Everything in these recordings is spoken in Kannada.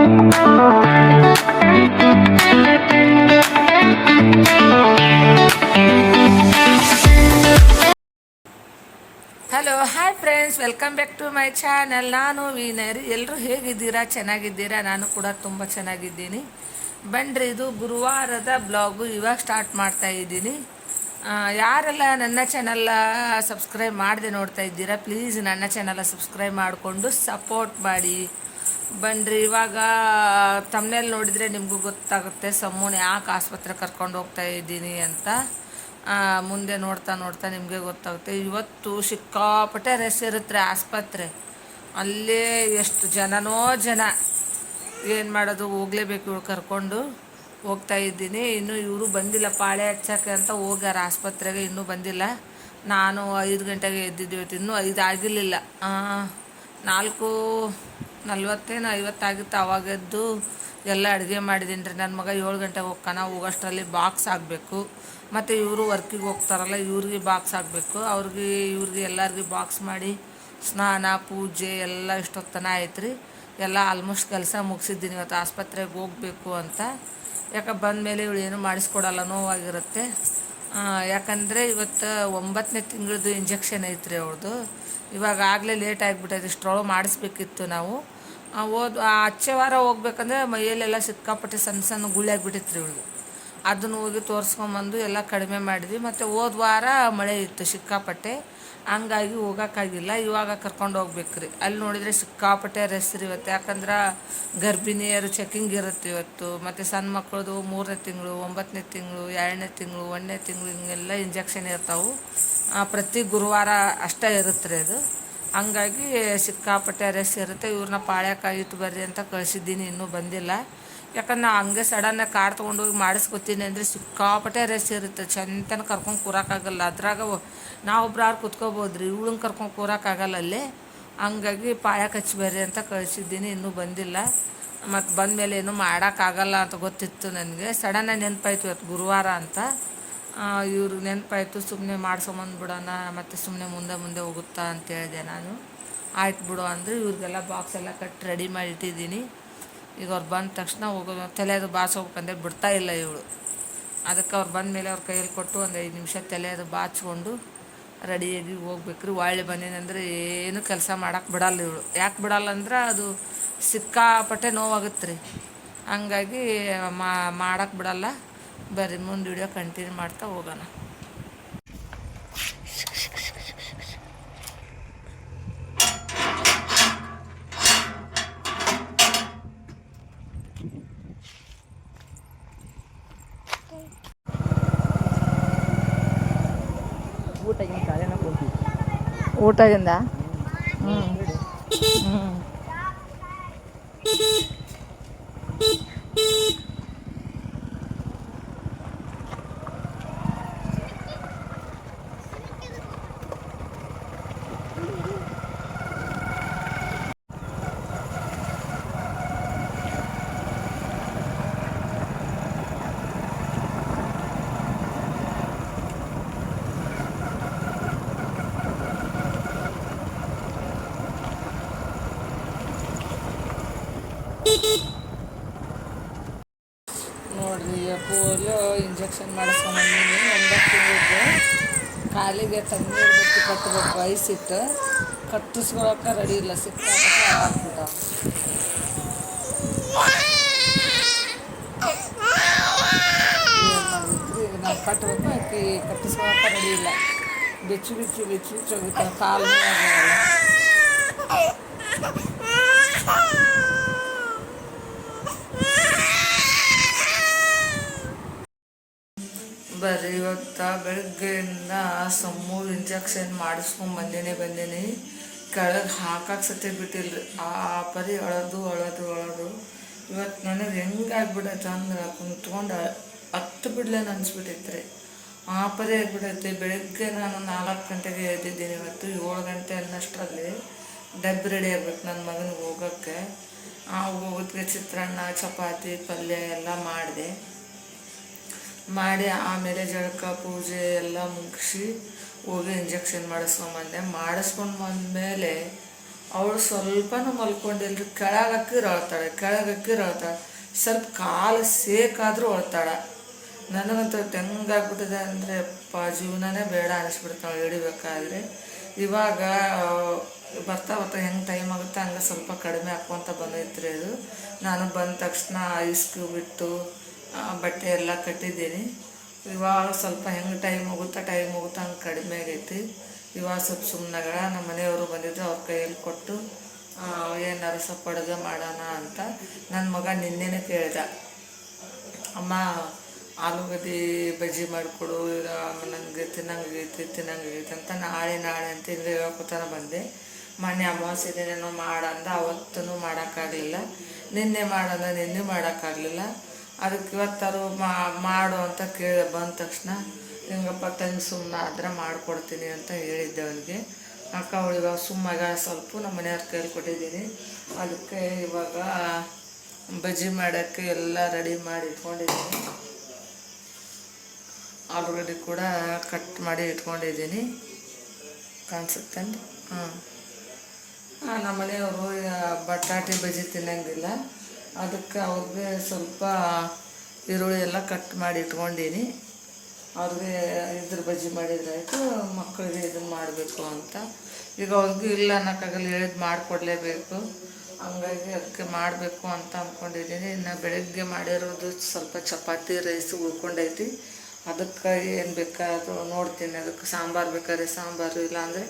Hello hi friends, welcome back to my channel. ನಾನು ವೀನರಿ. ಎಲ್ಲರೂ ಹೇಗಿದ್ದೀರಾ? ಚೆನ್ನಾಗಿದ್ದೀರಾ? ನಾನು ಕೂಡ ತುಂಬ ಚೆನ್ನಾಗಿದ್ದೀನಿ. ಬನ್ನಿರಿ, ಇದು ಗುರುವಾರದ ಬ್ಲಾಗು ಇವಾಗ ಸ್ಟಾರ್ಟ್ ಮಾಡ್ತಾ ಇದ್ದೀನಿ. ಯಾರೆಲ್ಲ ನನ್ನ ಚಾನಲ್ ಸಬ್ಸ್ಕ್ರೈಬ್ ಮಾಡದೆ ನೋಡ್ತಾ ಇದ್ದೀರಾ, ಪ್ಲೀಸ್ ನನ್ನ ಚಾನಲ್ ಸಬ್ಸ್ಕ್ರೈಬ್ ಮಾಡಿಕೊಂಡು ಸಪೋರ್ಟ್ ಮಾಡಿ. ಬನ್ನಿರಿ, ಇವಾಗ ತಮ್ಮನೇಲಿ ನೋಡಿದರೆ ನಿಮಗೂ ಗೊತ್ತಾಗುತ್ತೆ ಸಮ್ಮೂನ ಯಾಕೆ ಆಸ್ಪತ್ರೆ ಕರ್ಕೊಂಡು ಹೋಗ್ತಾ ಇದ್ದೀನಿ ಅಂತ. ಮುಂದೆ ನೋಡ್ತಾ ನೋಡ್ತಾ ನಿಮಗೆ ಗೊತ್ತಾಗುತ್ತೆ. ಇವತ್ತು ಸಿಕ್ಕಾಪಟ್ಟೆ ರಶ್ ಇರುತ್ತೆ ಆಸ್ಪತ್ರೆ. ಅಲ್ಲೇ ಎಷ್ಟು ಜನನೋ ಜನ. ಏನು ಮಾಡೋದು, ಹೋಗಲೇಬೇಕು. ಇವಳು ಕರ್ಕೊಂಡು ಹೋಗ್ತಾ ಇದ್ದೀನಿ. ಇನ್ನೂ ಇವರು ಬಂದಿಲ್ಲ, ಪಾಳೆ ಹಚ್ಚೋಕ್ಕೆ ಅಂತ ಹೋಗ್ಯಾರ ಆಸ್ಪತ್ರೆಗೆ, ಇನ್ನೂ ಬಂದಿಲ್ಲ. ನಾನು 5 ಗಂಟೆಗೆ ಎದ್ದಿದ್ದು, ಇವತ್ತು ಇನ್ನೂ 5 ಆಗಿರಲಿಲ್ಲ. 4:40 ಆಗಿತ್ತು. ಅವಾಗ ಎದ್ದು ಎಲ್ಲ ಅಡುಗೆ ಮಾಡಿದ್ದೀನಿ ರೀ. ನನ್ನ ಮಗ 7 ಗಂಟೆಗೆ ಹೋಗೋಷ್ಟರಲ್ಲಿ ಬಾಕ್ಸ್ ಆಗಬೇಕು. ಮತ್ತು ಇವರು ವರ್ಕಿಗೆ ಹೋಗ್ತಾರಲ್ಲ, ಇವ್ರಿಗೆ ಬಾಕ್ಸ್ ಆಗಬೇಕು. ಇವ್ರಿಗೆ ಎಲ್ಲರಿಗೂ ಬಾಕ್ಸ್ ಮಾಡಿ ಸ್ನಾನ ಪೂಜೆ ಎಲ್ಲ ಇಷ್ಟೊತ್ತನ ಆಯ್ತು ರೀ. ಎಲ್ಲ ಆಲ್ಮೋಸ್ಟ್ ಕೆಲಸ ಮುಗಿಸಿದ್ದೀನಿ. ಇವತ್ತು ಆಸ್ಪತ್ರೆಗೆ ಹೋಗಬೇಕು ಅಂತ. ಯಾಕೆ ಬಂದಮೇಲೆ ಇವಳು ಏನೂ ಮಾಡಿಸ್ಕೊಡಲ್ಲ, ನೋವಾಗಿರುತ್ತೆ. ಯಾಕಂದರೆ ಇವತ್ತು 9ನೇ ತಿಂಗಳದ್ದು ಇಂಜೆಕ್ಷನ್ ಐತ್ರಿ ಅವಳದು. ಇವಾಗ ಆಗಲೇ ಲೇಟ್ ಆಗಿಬಿಟ್ಟೈತೆ, ಇಷ್ಟರೊಳಗೆ ಮಾಡಿಸ್ಬೇಕಿತ್ತು ನಾವು. ಆಚೆ ವಾರ ಹೋಗ್ಬೇಕಂದ್ರೆ ಮೈಯಲ್ಲೆಲ್ಲ ಸಿಕ್ಕಾಪಟ್ಟೆ ಸಣ್ಣ ಸಣ್ಣ ಗುಳ್ಳೆ ಆಗಿಬಿಟ್ಟಿತ್ತು ರೀ ಇವಳಿಗೆ. ಅದನ್ನು ಹೋಗಿ ತೋರಿಸ್ಕೊಂಬಂದು ಎಲ್ಲ ಕಡಿಮೆ ಮಾಡಿದ್ವಿ. ಮತ್ತು ಹೋದ ವಾರ ಮಳೆ ಇತ್ತು ಸಿಕ್ಕಾಪಟ್ಟೆ, ಹಂಗಾಗಿ ಹೋಗೋಕ್ಕಾಗಿಲ್ಲ. ಇವಾಗ ಕರ್ಕೊಂಡು ಹೋಗ್ಬೇಕ್ರಿ. ಅಲ್ಲಿ ನೋಡಿದರೆ ಸಿಕ್ಕಾಪಟ್ಟೆ ರಶ್ ರೀ ಇವತ್ತು. ಯಾಕಂದ್ರೆ ಗರ್ಭಿಣಿಯರು ಚೆಕಿಂಗ್ ಇರುತ್ತೆ ಇವತ್ತು. ಮತ್ತು ಸಣ್ಣ ಮಕ್ಕಳದು 3ನೇ ತಿಂಗಳು, 9ನೇ ತಿಂಗಳು, 2ನೇ ತಿಂಗಳು, 1ನೇ ತಿಂಗಳು ಹಿಂಗೆಲ್ಲ ಇಂಜೆಕ್ಷನ್ ಇರ್ತಾವೆ. ಪ್ರತಿ ಗುರುವಾರ ಅಷ್ಟೇ ಇರುತ್ತೆ ರೀ ಅದು. ಹಂಗಾಗಿ ಸಿಕ್ಕಾಪಟ್ಟೆ ರಶ್ ಇರುತ್ತೆ. ಇವ್ರನ್ನ ಪಾಳ್ಯಕ್ಕೆ ಇಟ್ಟು ಬರ್ರಿ ಅಂತ ಕಳಿಸಿದ್ದೀನಿ, ಇನ್ನೂ ಬಂದಿಲ್ಲ. ಯಾಕಂದ್ರೆ ನಾವು ಹಂಗೆ ಸಡನ್ನಾಗಿ ಕಾರ್ ತೊಗೊಂಡೋಗಿ ಮಾಡಿಸ್ಕೊತೀನಿ ಅಂದರೆ ಸಿಕ್ಕಾಪಟ್ಟೆ ರಶ್ ಇರುತ್ತೆ. ಚಂತನ ಕರ್ಕೊಂಡು ಕೂರೋಕ್ಕಾಗಲ್ಲ. ಅದ್ರಾಗ ನಾವೊಬ್ರು ಯಾರು ಕುತ್ಕೋಬೋದು ರೀ, ಇವಳನ್ನ ಕರ್ಕೊಂಡು ಕೂರೋಕ್ಕಾಗಲ್ಲ ಅಲ್ಲಿ. ಹಂಗಾಗಿ ಪಾಯಕ್ಕೆ ಹಚ್ಚಿ ಬರ್ರಿ ಅಂತ ಕಳಿಸಿದ್ದೀನಿ, ಇನ್ನೂ ಬಂದಿಲ್ಲ. ಮತ್ತು ಬಂದಮೇಲೆ ಏನೂ ಮಾಡೋಕ್ಕಾಗಲ್ಲ ಅಂತ ಗೊತ್ತಿತ್ತು ನನಗೆ. ಸಡನ್ನಾಗಿ ನೆನಪಾಯ್ತು ಇವತ್ತು ಗುರುವಾರ ಅಂತ. ಇವ್ರಿಗೆ ನೆನಪಾಯ್ತು, ಸುಮ್ಮನೆ ಮಾಡ್ಸೊಂಬಂದ್ಬಿಡೋಣ, ಮತ್ತು ಸುಮ್ಮನೆ ಮುಂದೆ ಹೋಗುತ್ತಾ ಅಂತ ಹೇಳಿದೆ ನಾನು. ಆಯ್ತು ಬಿಡು ಅಂದರೆ ಇವ್ರಿಗೆಲ್ಲ ಬಾಕ್ಸ್ ಎಲ್ಲ ಕಟ್ಟಿ ರೆಡಿ ಮಾಡಿ ಇಟ್ಟಿದ್ದೀನಿ. ಈಗ ಅವ್ರು ಬಂದ ತಕ್ಷಣ ಹೋಗೋದು. ತಲೆಯದು ಬಾಚ್ಕೋಬೇಕಂದ್ರೆ ಬಿಡ್ತಾ ಇಲ್ಲ ಇವಳು. ಅದಕ್ಕೆ ಅವ್ರು ಬಂದ ಮೇಲೆ ಅವ್ರ ಕೈಯಲ್ಲಿ ಕೊಟ್ಟು ಒಂದು 5 ನಿಮಿಷ ತಲೆಯದು ಬಾಚ್ಕೊಂಡು ರೆಡಿಯಾಗಿ ಹೋಗ್ಬೇಕು ರೀ. ಒಳ್ಳೆ ಬಂದಿನಂದ್ರೆ ಏನು ಕೆಲಸ ಮಾಡೋಕ್ಕೆ ಬಿಡಲ್ಲ ಇವಳು. ಯಾಕೆ ಬಿಡಲ್ಲ ಅಂದ್ರೆ ಅದು ಸಿಕ್ಕಾಪಟ್ಟೆ ನೋವಾಗುತ್ತೆ ರೀ. ಹಂಗಾಗಿ ಮಾಡೋಕ್ಕೆ ಬಿಡಲ್ಲ. ಬರ್ರಿ ಮುಂದೆ ವಿಡಿಯೋ ಕಂಟಿನ್ಯೂ ಮಾಡ್ತಾ ಹೋಗೋಣ. ಊಟದಿಂದ ನೋಡ್ರಿ, ಪೋಲಿಯೋ ಇಂಜೆಕ್ಷನ್ ಮಾಡಿಸ್ಕೊಂಬಂದಿನಿ. 9 ತಿಂಗಳಿಗೆ ಕಾಲಿಗೆ ತಣ್ಣೀರು ಬಟ್ಟೆ ಕಟ್ಟಬೇಕು, ಐಸಿಟ್ಟು ಕಟ್ಟಿಸ್ಕೊಳಕ್ಕೆ ರೆಡಿ ಇಲ್ಲ. ಸಿಕ್ಕಾಪಟ್ಟೆ ಆಗ್ಬಿಟ್ಟ. ಏನು ಮಾಡಬೇಕು ಈಗ, ನಾವು ಕಟ್ಟಬೇಕು, ಆಕೆ ಕಟ್ಟಿಸ್ಕೊಳಕ್ಕೆ ರೆಡಿ ಇಲ್ಲ. ಬಿಚ್ಚು ಹೋಗುತ್ತೆ ಕಾಲು ಆಗಲ್ಲ. ಬರ್ರಿ, ಇವತ್ತು ಬೆಳಗ್ಗೆಯಿಂದ ಸಮ್ಮು ಇಂಜೆಕ್ಷನ್ ಮಾಡಿಸ್ಕೊಂಬಂದೀನಿ. ಕೆಳಗೆ ಹಾಕಕ್ಕೆ ಸತ್ಯ ಬಿಟ್ಟಿಲ್ರಿ. ಆ ಪರಿ ಅಳೋದು. ಇವತ್ತು ನನಗೆ ಹೆಂಗಾಗ್ಬಿಡೈತೆ ಅಂದ್ರೆ ಕುಂತ್ಕೊಂಡು ಹತ್ತು ಬಿಡ್ಲೇನು ಅನಿಸ್ಬಿಟ್ಟೈತ್ರಿ. ಆ ಪರಿ ಆಗಿಬಿಡೈತೆ. ಬೆಳಗ್ಗೆ ನಾನು 4 ಗಂಟೆಗೆ ಎದ್ದಿದ್ದೀನಿ. ಇವತ್ತು 7 ಗಂಟೆ ಅನ್ನಷ್ಟರಲ್ಲಿ ಡಬ್ಬಿ ರೆಡಿ ಆಗ್ಬೇಕು ನನ್ನ ಮಗನಿಗೆ ಹೋಗೋಕ್ಕೆ. ಹೋಗೋದಕ್ಕೆ ಚಿತ್ರಾನ್ನ, ಚಪಾತಿ, ಪಲ್ಯ ಎಲ್ಲ ಮಾಡಿ ಆಮೇಲೆ ಜಳಕ ಪೂಜೆ ಎಲ್ಲ ಮುಗಿಸಿ ಹೋಗಿ ಇಂಜೆಕ್ಷನ್ ಮಾಡಿಸ್ಕೊಂಡು ಬಂದೆ. ಮಾಡಿಸ್ಕೊಂಡು ಬಂದಮೇಲೆ ಅವಳು ಸ್ವಲ್ಪನೂ ಮಲ್ಕೊಂಡಿಲ್ರಿ. ಕೆಳಗೆ ಹಾಕಿದ್ರೆ ಅಳ್ತಾಳೆ, ಕೆಳಗೆ ಹಾಕಿದ್ರೆ ಅಳ್ತಾಳೆ. ಸ್ವಲ್ಪ ಕಾಲು ಸೇಕಾದರೂ ಅಳ್ತಾಳೆ. ನನಗಂತೂ ಹೆಂಗಾಗ್ಬಿಟ್ಟಿದೆ ಅಂದರೆ ಜೀವನನೇ ಬೇಡ ಅನಿಸ್ಬಿಡ್ತಾಳೆ ಹಿಡಿಬೇಕಾದ್ರೆ. ಇವಾಗ ಬರ್ತಾ ಬರ್ತಾ ಹೆಂಗೆ ಟೈಮ್ ಆಗುತ್ತೆ ಹಂಗೆ ಸ್ವಲ್ಪ ಕಡಿಮೆ ಹಾಕ್ಕೊತ ಬಂದೈತ್ರಿ ಅದು. ನಾನು ಬಂದ ತಕ್ಷಣ ಐಸ್ ಕ್ಯೂಬ್ ಇಟ್ಟು ಬಟ್ಟೆ ಎಲ್ಲ ಕಟ್ಟಿದ್ದೀನಿ. ಇವಾಗ ಸ್ವಲ್ಪ ಹೆಂಗೆ ಟೈಮ್ ಹೋಗುತ್ತಾ ಹಂಗೆ ಕಡಿಮೆ ಆಗೈತಿ. ಇವಾಗ ಸ್ವಲ್ಪ ಸುಮ್ಮನಾಗ ನಮ್ಮ ಮನೆಯವರು ಬಂದಿದ್ದು ಅವ್ರ ಕೈಯಲ್ಲಿ ಕೊಟ್ಟು ಏನಾರು ಸ್ವಲ್ಪ ಅಡುಗೆ ಮಾಡೋಣ ಅಂತ. ನನ್ನ ಮಗ ನಿನ್ನೆನೇ ಕೇಳ್ದ, ಅಮ್ಮ ಆಲೂಗಡ್ಡೆ ಬಜ್ಜಿ ಮಾಡಿಕೊಡು, ಈಗ ನನಗೆ ತಿನ್ನಂಗೈತಿ ಅಂತ. ನಾಳೆ ಅಂತ ಹಿಂಗೆ ಹೇಳ್ಕೊತಾನ ಬಂದೆ. ಮೊನ್ನೆ ಅಮಾವಾಸ್ಯೆ ದಿನೇನೋ ಮಾಡಂದ, ಅವತ್ತೂ ಮಾಡೋಕ್ಕಾಗಲಿಲ್ಲ. ನಿನ್ನೆ ಮಾಡೋಕ್ಕಾಗಲಿಲ್ಲ. ಅದಕ್ಕೆ ಇವತ್ತಾರು ಮಾಡು ಅಂತ ಬಂದ ತಕ್ಷಣ ಹಿಂಗಪ್ಪ ತಂಗಿ ಸುಮ್ಮನೆ ಆದ್ರೆ ಮಾಡಿಕೊಡ್ತೀನಿ ಅಂತ ಹೇಳಿದ್ದೆ ಅವನಿಗೆ. ಅಕ್ಕ ಅವಳಿಗೆ ಸುಮ್ಮಾಗ ಸ್ವಲ್ಪ ನಮ್ಮ ಮನೆಯವ್ರ ಕೈಯಲ್ಲಿ ಕೊಟ್ಟಿದ್ದೀನಿ. ಅದಕ್ಕೆ ಇವಾಗ ಬಜ್ಜಿ ಮಾಡೋಕ್ಕೆ ಎಲ್ಲ ರೆಡಿ ಮಾಡಿ ಇಟ್ಕೊಂಡಿದ್ದೀನಿ. ಆಲೂಗಡ್ಡೆ ಕೂಡ ಕಟ್ ಮಾಡಿ ಇಟ್ಕೊಂಡಿದ್ದೀನಿ, ಕಾಣಿಸುತ್ತಂడి. ನಮ್ಮ ಮನೆಯವರು ಬಟಾಟೆ ಬಜ್ಜಿ ತಿನ್ನಂಗಿಲ್ಲ. ಅದಕ್ಕೆ ಅವ್ರಿಗೆ ಸ್ವಲ್ಪ ಈರುಳ್ಳಿ ಎಲ್ಲ ಕಟ್ ಮಾಡಿ ಇಟ್ಕೊಂಡೀನಿ. ಅವ್ರಿಗೆ ಇದ್ರ ಬಜ್ಜಿ ಮಾಡಿದ್ರಾಯ್ತು, ಮಕ್ಕಳಿಗೆ ಇದನ್ನು ಮಾಡಬೇಕು ಅಂತ. ಈಗ ಅವ್ರಿಗೂ ಇಲ್ಲ ಅನ್ನೋಕ್ಕಾಗಲ್ಲ, ಹೇಳಿದ್ದು ಮಾಡಿಕೊಡ್ಲೇಬೇಕು. ಹಂಗಾಗಿ ಅದಕ್ಕೆ ಮಾಡಬೇಕು ಅಂತ ಅಂದ್ಕೊಂಡಿದ್ದೀನಿ. ಇನ್ನು ಬೆಳಗ್ಗೆ ಮಾಡಿರೋದು ಸ್ವಲ್ಪ ಚಪಾತಿ ರೈಸ್ ಉಳ್ಕೊಂಡೈತಿ. ಅದಕ್ಕೆ ಏನು ಬೇಕಾದರೂ ನೋಡ್ತೀನಿ. ಅದಕ್ಕೆ ಸಾಂಬಾರು ಬೇಕಾದ್ರೆ ಸಾಂಬಾರು, ಇಲ್ಲಾಂದರೆ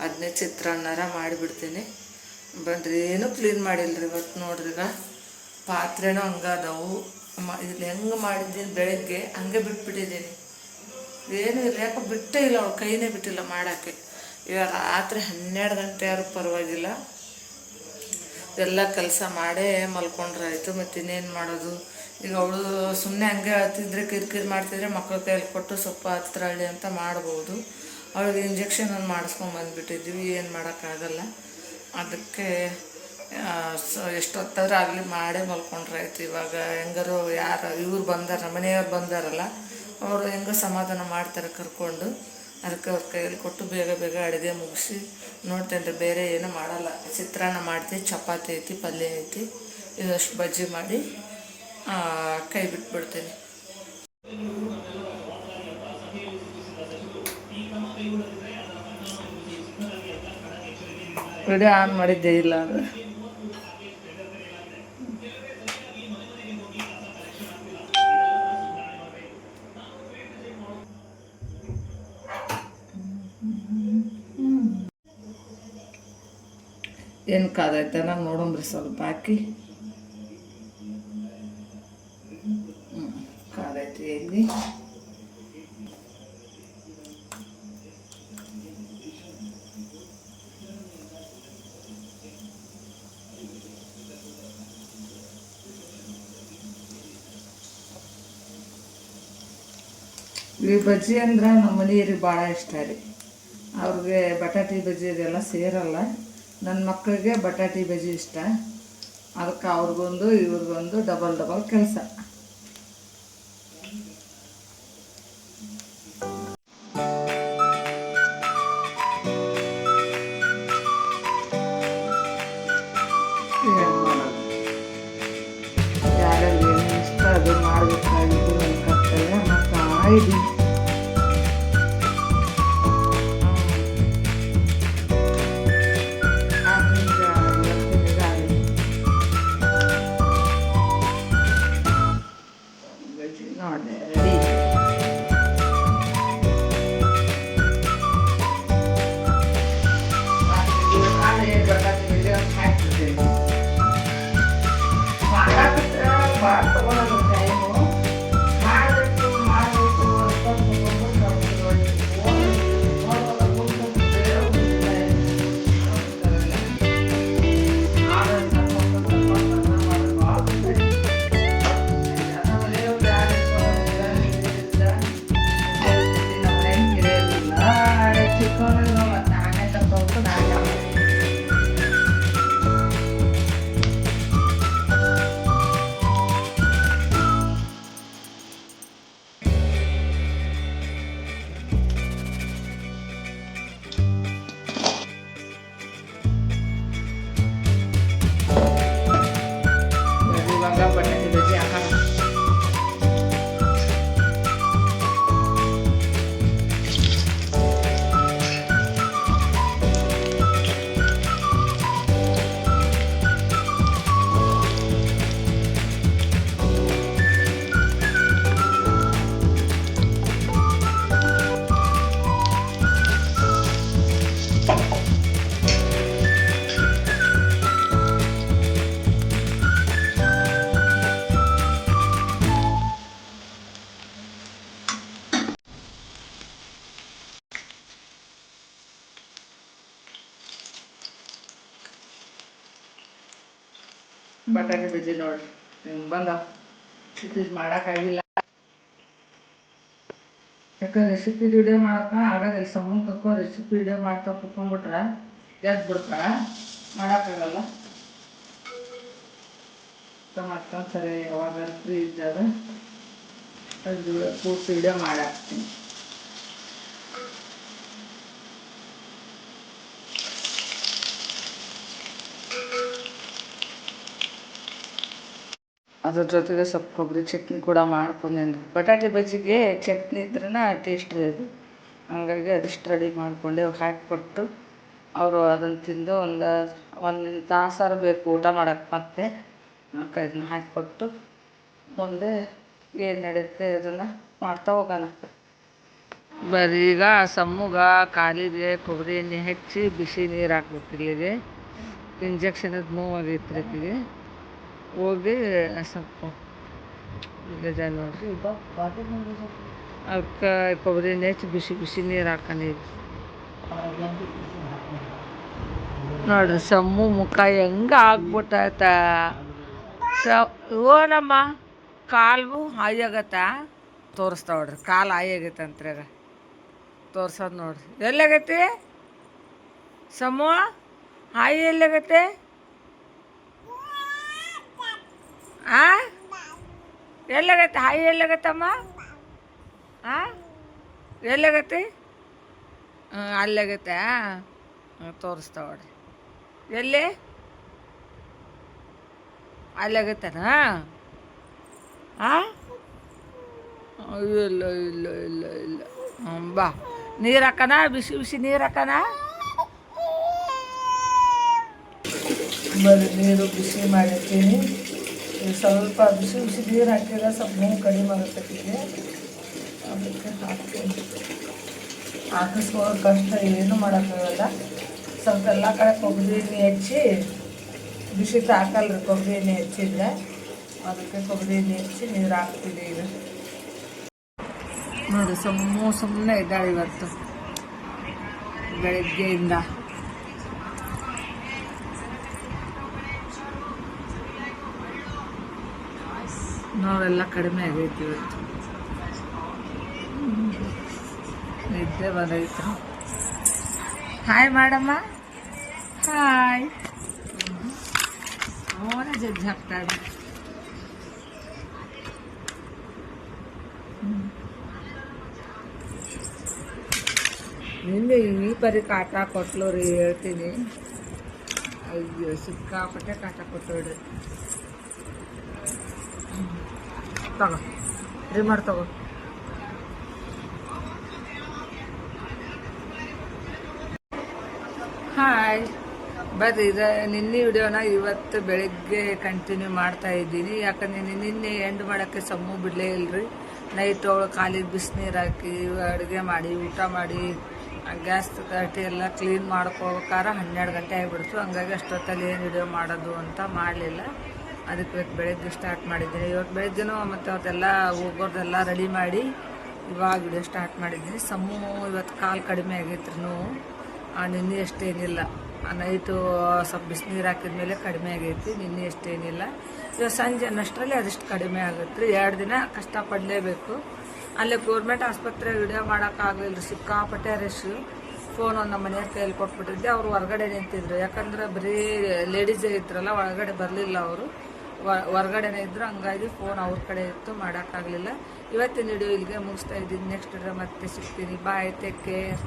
ಅದನ್ನೇ ಚಿತ್ರಾನ್ನರ ಮಾಡಿಬಿಡ್ತೀನಿ. ಬನ್ರಿ, ಏನೂ ಕ್ಲೀನ್ ಮಾಡಿಲ್ಲರಿ ಇವತ್ತು. ನೋಡ್ರಿ, ಈಗ ಪಾತ್ರೆನೂ ಹಂಗೆ ಅದಾವು. ಇಲ್ಲಿ ಹೆಂಗೆ ಮಾಡಿದ್ದೀನಿ ಬೆಳಗ್ಗೆ ಹಂಗೆ ಬಿಟ್ಬಿಟ್ಟಿದ್ದೀನಿ. ಏನೂ ಇಲ್ಲ, ಯಾಕೆ ಬಿಟ್ಟೇ ಇಲ್ಲ, ಅವಳು ಕೈನೇ ಬಿಟ್ಟಿಲ್ಲ ಮಾಡೋಕ್ಕೆ. ಇವಾಗ ರಾತ್ರಿ 12 ಗಂಟೆ ಆದ್ರೂ ಪರವಾಗಿಲ್ಲ, ಎಲ್ಲ ಕೆಲಸ ಮಾಡೇ ಮಲ್ಕೊಂಡ್ರಾಯ್ತು. ಮತ್ತು ಇನ್ನೇನು ಮಾಡೋದು. ಈಗ ಅವಳು ಸುಮ್ಮನೆ ಹಂಗೆ ಹೇಳ್ತಿದ್ರೆ ಕಿರಿಕಿರಿ ಮಾಡ್ತಿದ್ರೆ ಮಕ್ಕಳ ಕೈಯಲ್ಲಿ ಕೊಟ್ಟು ಸ್ವಲ್ಪ ಹತ್ರ ಹಳ್ಳಿ ಅಂತ ಮಾಡ್ಬೋದು. ಅವಳಿಗೆ ಇಂಜೆಕ್ಷನ್ ಒಂದು ಮಾಡಿಸ್ಕೊಂಬಂದುಬಿಟ್ಟಿದ್ವಿ, ಏನು ಮಾಡೋಕ್ಕಾಗಲ್ಲ. ಅದಕ್ಕೆ ಎಷ್ಟೊತ್ತಾದ್ರೂ ಆಗಲಿ ಮಾಡೇ ಮಲ್ಕೊಂಡ್ರಾಯ್ತು. ಇವಾಗ ಹೆಂಗಾರು ಇವ್ರು ಬಂದಾರ, ಮನೆಯವ್ರು ಬಂದಾರಲ್ಲ, ಅವರು ಹೆಂಗೋ ಸಮಾಧಾನ ಮಾಡ್ತಾರೆ ಕರ್ಕೊಂಡು. ಅದಕ್ಕೆ ಅವ್ರ ಕೈಯಲ್ಲಿ ಕೊಟ್ಟು ಬೇಗ ಅಡುಗೆ ಮುಗಿಸಿ ನೋಡ್ತೇನೆ. ಬೇರೆ ಏನೂ ಮಾಡಲ್ಲ, ಚಿತ್ರಾನ್ನ ಮಾಡ್ತೀವಿ, ಚಪಾತಿ ಐತಿ, ಪಲ್ಯ ಐತಿ, ಇದಷ್ಟು ಬಜ್ಜಿ ಮಾಡಿ ಕೈ ಬಿಟ್ಬಿಡ್ತೀನಿ. ವಿಡಿಯೋ ಆನ್ ಮಾಡಿದ್ದೇ ಇಲ್ಲ ಅದು. ಏನು ಕಾದೈತೆ ನಾನು ನೋಡಂಬ್ರಿ, ಸ್ವಲ್ಪ ಹಾಕಿ. ಕಾದೈತಿ ಎಲ್ಲಿ ಈ ಬಜ್ಜಿ ಅಂದ್ರೆ ನಮ್ಮ ಮನೆಯವ್ರಿಗೆ ಭಾಳ ಇಷ್ಟ ರೀ. ಅವ್ರಿಗೆ ಬಟಾಟಿ ಬಜ್ಜಿ ಇದೆಲ್ಲ ಸೇರಲ್ಲ. ನನ್ನ ಮಕ್ಕಳಿಗೆ ಬಟಾಟಿ ಬಜ್ಜಿ ಇಷ್ಟ. ಅದಕ್ಕೆ ಅವ್ರಿಗೊಂದು ಇವ್ರಿಗೊಂದು ಡಬಲ್ ಕೆಲಸ. ಯಾರಲ್ಲಿ ಏನು ಇಷ್ಟ ಅದು ಮಾಡಬೇಕಾಗಿದ್ದು ನನ್ನ ಕರ್ತವ್ಯ. ಮತ್ತು ಆಯ್ದು ಬಟಾಣಿ ಬಜ್ಜಿ ನೋಡ್ರಿ ಹಿಂಗೆ ಬಂದ ಇದು ಮಾಡೋಕ್ಕಾಗಿಲ್ಲ. ಯಾಕಂದ್ರೆ ರೆಸಿಪಿ ವಿಡಿಯೋ ಮಾಡಕ್ಕೆ ಆಗೋದಿಲ್ಲ. ಸಮೂಹಕ್ಕೂ ರೆಸಿಪಿ ವಿಡಿಯೋ ಮಾಡ್ತಾ ಕುತ್ಕೊಂಡ್ಬಿಟ್ರೆ ಎದ್ದು ಬಿಡ್ತಾರೆ, ಮಾಡೋಕ್ಕಾಗಲ್ಲ. ಮಾಡ್ಕೊಂಡು ಸರಿ ಯಾವಾಗ ಫ್ರೀ ಇದ್ದಾಗ ಅದು ಪೂರ್ತಿ ವಿಡಿಯೋ ಮಾಡಾಕ್ತೀನಿ. ಅದ್ರ ಜೊತೆಗೆ ಸ್ವಲ್ಪ ಕೊಬ್ಬರಿ ಚಟ್ನಿ ಕೂಡ ಮಾಡ್ಕೊಂಡೇನಿ. ಬಟಾಟೆ ಬಜ್ಜಿಗೆ ಚಟ್ನಿ ಇದ್ರೇ ಟೇಸ್ಟ್ ಇದು. ಹಂಗಾಗಿ ಅದಿಷ್ಟು ರೆಡಿ ಮಾಡಿಕೊಂಡೆ ಹಾಕಿಕೊಟ್ಟು ಅವರು ಅದನ್ನು ತಿಂದು ಒಂದು ತಾಸಾರ ಬೇಕು ಊಟ ಮಾಡೋಕ್ಕೆ. ಮತ್ತೆ ಇದನ್ನ ಹಾಕಿಕೊಟ್ಟು ಮುಂದೆ ಏನು ನಡೆಯುತ್ತೆ ಅದನ್ನು ಮಾಡ್ತಾ ಹೋಗೋಣ. ಬರೀ ಈಗ ಸಮ್ಮುಗ ಕಾಲಿಗೆ ಕೊಬ್ಬರಿ ಎಣ್ಣೆ ಹಚ್ಚಿ ಬಿಸಿ ನೀರು ಹಾಕ್ಬೇಕು. ಇಲ್ಲಿಗೆ ಇಂಜೆಕ್ಷನದ್ದು ನೋವಾಗೈತೆ ರೀತಿಗೆ ಹೋಗಿ ಸ್ವಲ್ಪ ಈಗ ನೋಡ್ರಿ ಅದಕ್ಕೆ ಕೊಬ್ಬರಿ ಎಣ್ಣೆ ಹಚ್ಚಿ ಬಿಸಿ ಬಿಸಿ ನೀರು ಹಾಕೊಂಡಿದ್ವಿ ನೋಡ್ರಿ. ಸಮ್ಮು ಮುಖ ಹೆಂಗೆ ಆಗ್ಬಿಟ್ಟಾಯ್ತ. ಓನಮ್ಮ ಕಾಲು ಹಾಯಾಗತ್ತ ತೋರಿಸ್ತಾವ ನೋಡ್ರಿ. ಕಾಲು ಹಾಯಾಗೈತೆ ಅಂತ್ರಾಗ ತೋರ್ಸೋದು ನೋಡ್ರಿ. ಎಲ್ಲಾಗೈತಿ ಸಮ್ಮು ಹಾಯಿ? ಎಲ್ಲಾಗೈತೆ ಎಲ್ಲಾಗೈತೆ ಹಾಯಿ? ಎಲ್ಲಾಗತ್ತಮ್ಮ ಎಲ್ಲಾಗೈತಿ? ಅಲ್ಲಾಗೈತೆ ತೋರಿಸ್ತಾವ ನೋಡ್ರಿ. ಎಲ್ಲಿ ಅಲ್ಲಾಗೈತನ? ಇಲ್ಲ ಇಲ್ಲ ಇಲ್ಲ ಇಲ್ಲ. ಬಾ ನೀರು ಹಾಕಣ, ಬಿಸಿ ಬಿಸಿ ನೀರು ಹಾಕಣ. ಬರೀ ನೀರು ಬಿಸಿ ಮಾಡಿರ್ತೀನಿ. ಸ್ವಲ್ಪ ಬಿಸಿ ಬಿಸಿ ನೀರು ಹಾಕಿದ್ರೆ ಸ್ವಲ್ಪ ನೋವು ಕಡಿಮೆ ಆಗುತ್ತೆ. ಅದಕ್ಕೆ ಹಾಕ್ತೀನಿ. ಹಾಕಿಸ್ಕೊಳ್ಳೋ ಕಷ್ಟ ಏನೂ ಮಾಡೋಕ್ಕಾಗಲ್ಲ. ಸ್ವಲ್ಪ ಎಲ್ಲ ಕಡೆ ಕೊಬ್ಬರಿ ಎಣ್ಣೆ ಹಚ್ಚಿ ಬಿಸಿ ಹಾಕಲ್ರಿ. ಕೊಬ್ಬರಿ ಎಣ್ಣೆ ಹೆಚ್ಚಿದ್ರೆ ಅದಕ್ಕೆ ಕೊಬ್ಬರಿ ಎಣ್ಣೆ ಹಚ್ಚಿ ನೀರು ಹಾಕ್ತೀನಿ. ಈಗ ನೋಡಿ ಸುಮ್ಮನೆ ಇದ್ದಾಳೆ ಇವತ್ತು ಬೆಳಗ್ಗೆಯಿಂದ. ನೋವೆಲ್ಲ ಕಡಿಮೆ ಆಗೈತಿ ಇವತ್ತು. ನಿದ್ದೆ ಬಂದೈತು. ಹಾಯ್ ಮಾಡಮ್ಮ. ಹಾಯ್. ಅವನ ಜಜ್ಜಿ ಹಾಕ್ತಾ ಇದ್ದೆ. ನಿನ್ನೆ ಈ ಪರಿ ಕಾಟ ಕೊಟ್ಲು ರೀ ಹೇಳ್ತೀನಿ. ಅಯ್ಯೋ ಸಿಕ್ಕಾಪಟ್ಟೆ ಕಾಟ ಕೊಟ್ಟೋಡ್ರಿ. ತಗೋ ರಿಮೋಟ್ ತಗೋ. ಹಾಯ್ ಬರ್ರಿ. ನಿನ್ನೆ ವಿಡಿಯೋನ ಇವತ್ತು ಬೆಳಗ್ಗೆ ಕಂಟಿನ್ಯೂ ಮಾಡ್ತಾ ಇದ್ದೀನಿ. ಯಾಕಂದ್ರೆ ನಿನ್ನೆ ಎಂಡ್ ಮಾಡೋಕ್ಕೆ ಸಮ್ಮು ಬಿಡಲೇ ಇಲ್ಲರಿ. ನೈಟ್ ಒಳಗೆ ಕಾಲಿಗೆ ಬಿಸಿನೀರು ಹಾಕಿ ಅಡುಗೆ ಮಾಡಿ ಊಟ ಮಾಡಿ ಗ್ಯಾಸ್ ಕಟ್ಟಿ ಎಲ್ಲ ಕ್ಲೀನ್ ಮಾಡ್ಕೋಬೇಕಾದ್ರೆ 12 ಗಂಟೆ ಆಗಿಬಿಡ್ತು. ಹಂಗಾಗಿ ಅಷ್ಟೊತ್ತಲ್ಲಿ ಏನು ವಿಡಿಯೋ ಮಾಡೋದು ಅಂತ ಮಾಡಲಿಲ್ಲ. ಅದಕ್ಕೆ ಇವತ್ತು ಬೆಳಗ್ಗೆ ಸ್ಟಾರ್ಟ್ ಮಾಡಿದ್ದೀನಿ. ಇವತ್ತು ಬೆಳಗ್ಗೆನೂ ಮತ್ತು ಅವತ್ತೆಲ್ಲ ಹೋಗೋದೆಲ್ಲ ರೆಡಿ ಮಾಡಿ ಇವಾಗ ವಿಡಿಯೋ ಸ್ಟಾರ್ಟ್ ಮಾಡಿದ್ದೀನಿ. ಸಮ್ಮು ಇವತ್ತು ಕಾಲು ಕಡಿಮೆ ಆಗೈತ್ರಿ ನೋವು. ನಿನ್ನೆ ಅಷ್ಟೇನಿಲ್ಲ. ನೈಟು ಸ್ವಲ್ಪ ಬಿಸಿನೀರು ಹಾಕಿದ್ಮೇಲೆ ಕಡಿಮೆ ಆಗೈತಿ. ನಿನ್ನೆ ಅಷ್ಟೇನಿಲ್ಲ. ಇವಾಗ ಸಂಜೆ ಅನ್ನಷ್ಟರಲ್ಲಿ ಅದಿಷ್ಟು ಕಡಿಮೆ ಆಗುತ್ತೆ ರೀ. 2 ದಿನ ಕಷ್ಟಪಡಲೇಬೇಕು. ಅಲ್ಲೇ ಗೌರ್ಮೆಂಟ್ ಆಸ್ಪತ್ರೆ ವಿಡಿಯೋ ಮಾಡೋಕ್ಕಾಗಲಿಲ್ಲ. ಸಿಕ್ಕಾಪಟ್ಟೆ ರಶ್. ಫೋನ್ ನಮ್ಮ ಮನೆಯ ಕೈಯಲ್ಲಿ ಕೊಟ್ಬಿಟ್ಟಿದ್ದೆ. ಅವರು ಹೊರಗಡೆ ನಿಂತಿದ್ರು. ಯಾಕಂದ್ರೆ ಬರೀ ಲೇಡೀಸೇ ಇದ್ರಲ್ಲ, ಒಳಗಡೆ ಬರಲಿಲ್ಲ ಅವರು. ಹೊರಗಡೆನೇ ಇದ್ರು. ಹಂಗಾಗಿ ಫೋನ್ ಅವ್ರ ಕಡೆ ಇತ್ತು, ಮಾಡೋಕ್ಕಾಗಲಿಲ್ಲ. ಇವತ್ತಿನ ವಿಡಿಯೋ ಇಲ್ಲಿಗೆ ಮುಗಿಸ್ತಾ ಇದ್ದೀನಿ. ನೆಕ್ಸ್ಟ್ ವಿಡಿಯೋ ಮತ್ತೆ ಸಿಗ್ತೀನಿ. ಬಾಯ್, ಟೇಕ್ ಕೇರ್.